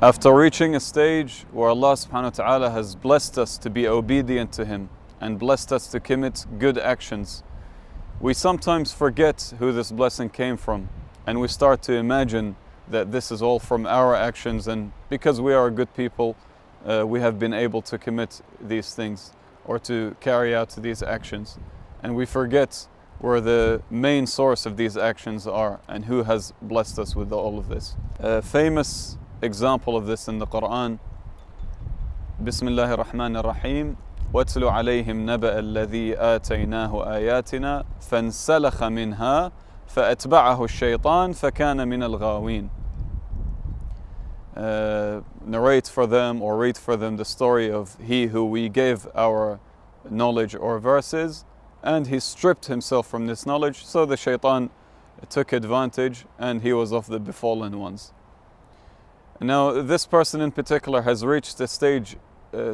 After reaching a stage where Allah subhanahu wa ta'ala has blessed us to be obedient to Him and blessed us to commit good actions, we sometimes forget who this blessing came from, and we start to imagine that this is all from our actions, and because we are good people, we have been able to commit these things or to carry out these actions. And we forget where the main source of these actions are and who has blessed us with all of this. A famous example of this in the Quran, Bismillahir Rahmanir Rahim, وَاتْلُ عَلَيْهِمْ نَبَأَ الَّذِي آتَيْنَاهُ آيَاتِنَا فَانْسَلَخَ مِنْهَا فَأَتْبَعَهُ الشَّيْطَانُ فَكَانَ مِنَ الْغَاوِينَ. Narrate for them or read for them the story of he who we gave our knowledge or verses, and he stripped himself from this knowledge, so the shaitan took advantage and he was of the befallen ones. Now this person in particular has reached a stage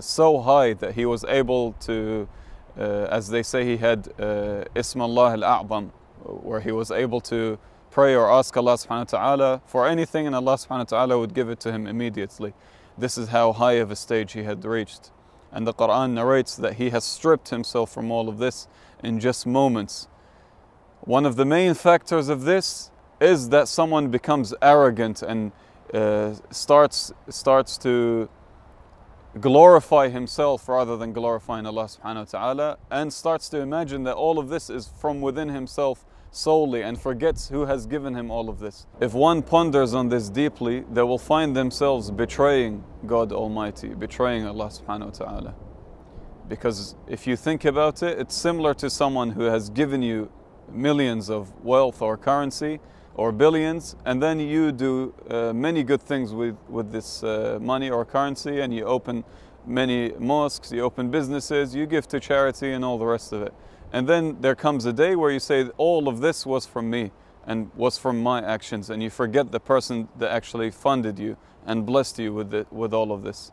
so high that he was able to, as they say, he had 𝗧𝗨𝗥𝗓𝗦𝗧, where he was able to pray or ask Allah subhanahu wa ta'ala for anything, and Allah subhanahu wa ta'ala would give it to him immediately. This is how high of a stage he had reached. And the Quran narrates that he has stripped himself from all of this in just moments. One of the main factors of this is that someone becomes arrogant and starts to glorify himself rather than glorifying Allah subhanahu wa ta'ala, and starts to imagine that all of this is from within himself solely, and forgets who has given him all of this. If one ponders on this deeply, they will find themselves betraying God Almighty, betraying Allah subhanahu wa ta'ala. Because if you think about it, it's similar to someone who has given you millions of wealth or currency or billions, and then you do many good things with this money or currency, and you open many mosques, you open businesses, you give to charity and all the rest of it. And then there comes a day where you say, all of this was from me and was from my actions, and you forget the person that actually funded you and blessed you with all of this.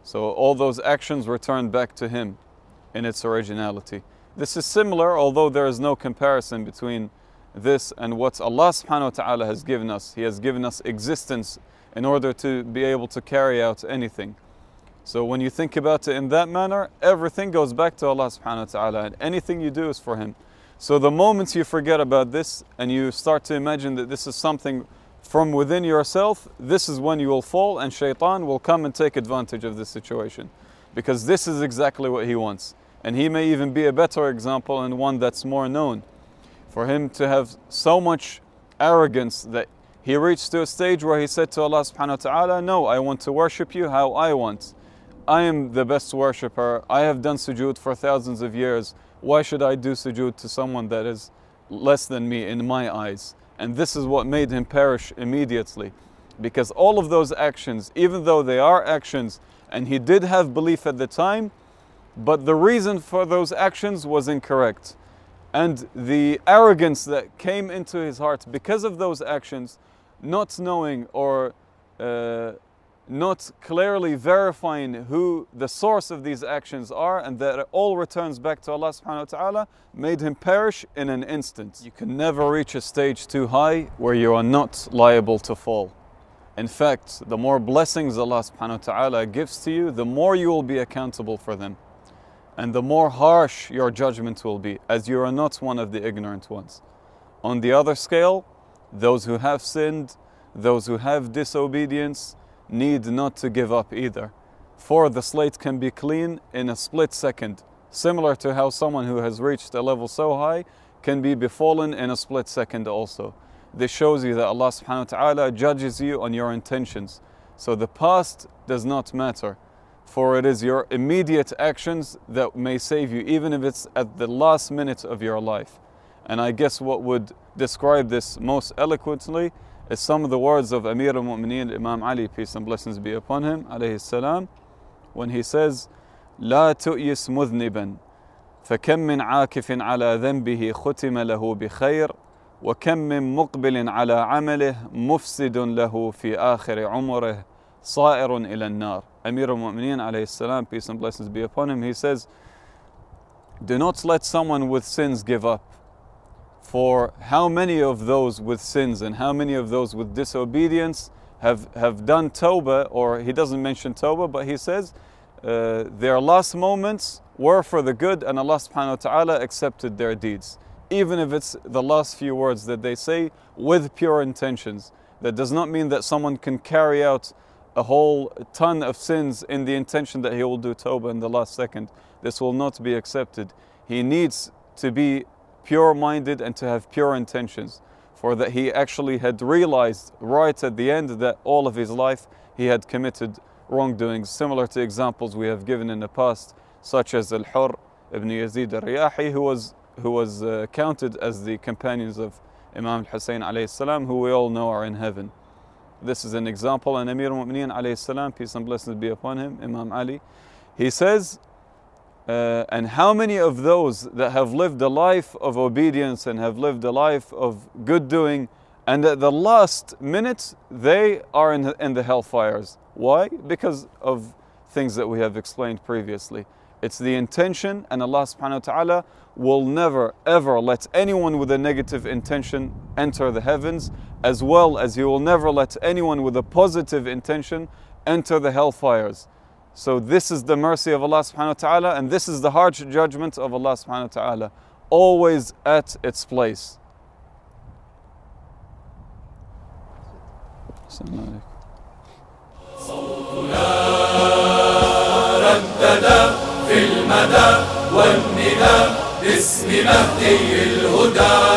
So all those actions return back to him in its originality. This is similar, although there is no comparison between this and what Allah subhanahu wa ta'ala has given us. He has given us existence in order to be able to carry out anything. So when you think about it in that manner, everything goes back to Allah subhanahu wa ta'ala, and anything you do is for Him. So the moment you forget about this and you start to imagine that this is something from within yourself, this is when you will fall, and Shaitan will come and take advantage of this situation. Because this is exactly what he wants. And he may even be a better example, and one that's more known. For him to have so much arrogance that he reached to a stage where he said to Allah subhanahu wa ta'ala, no, I want to worship you how I want. I am the best worshipper. I have done sujood for thousands of years. Why should I do sujood to someone that is less than me in my eyes? And this is what made him perish immediately. Because all of those actions, even though they are actions, and he did have belief at the time, but the reason for those actions was incorrect. And the arrogance that came into his heart because of those actions, not knowing or not clearly verifying who the source of these actions are, and that it all returns back to Allah subhanahu wa ta'ala, made him perish in an instant. You can never reach a stage too high where you are not liable to fall. In fact, the more blessings Allah subhanahu wa ta'ala gives to you, the more you will be accountable for them. And the more harsh your judgment will be, as you are not one of the ignorant ones. On the other scale, those who have sinned, those who have disobedience, need not to give up either. For the slate can be clean in a split second, similar to how someone who has reached a level so high can be befallen in a split second also. This shows you that Allah subhanahu wa ta'ala judges you on your intentions. So the past does not matter, for it is your immediate actions that may save you, even if it's at the last minute of your life. And I guess what would describe this most eloquently is some of the words of Amir al-Mu'mineen, Imam Ali, peace and blessings be upon him, alayhi salam, when he says, لا تؤيس مذنبا فكم من عاكف على ذنبه ختم له بخير وكم من مقبل على عمله مفسد له في آخر عمره صائر إلى النار. Amir al-Mu'mineen, alayhi salam, peace and blessings be upon him, he says, do not let someone with sins give up. For how many of those with sins and how many of those with disobedience have done tawbah, or he doesn't mention tawbah, but he says their last moments were for the good, and Allah subhanahu wa ta'ala accepted their deeds. Even if it's the last few words that they say with pure intentions. That does not mean that someone can carry out a whole ton of sins in the intention that he will do tawbah in the last second. This will not be accepted. He needs to be pure-minded and to have pure intentions, for that he actually had realized right at the end that all of his life he had committed wrongdoings, similar to examples we have given in the past, such as 𝗦𝗨𝗣𝗑𝗦𝗖𝗥𝗓𝗦𝗧 who was counted as the companions of Imam al-Hussein alayhi salam, who we all know are in heaven. This is an example. And Amir al-Mu'mineen alayhi salam, peace and blessings be upon him, Imam Ali, he says, and how many of those that have lived a life of obedience and have lived a life of good doing, and at the last minute they are in the hellfires. Why? Because of things that we have explained previously. It's the intention, and Allah subhanahu wa ta'ala will never ever let anyone with a negative intention enter the heavens, as well as He will never let anyone with a positive intention enter the hellfires. So this is the mercy of Allah subhanahu wa ta'ala, and this is the harsh judgment of Allah subhanahu wa ta'ala, always at its place. Assalamu alaikum. في المدى والندى باسم مهدي الهدى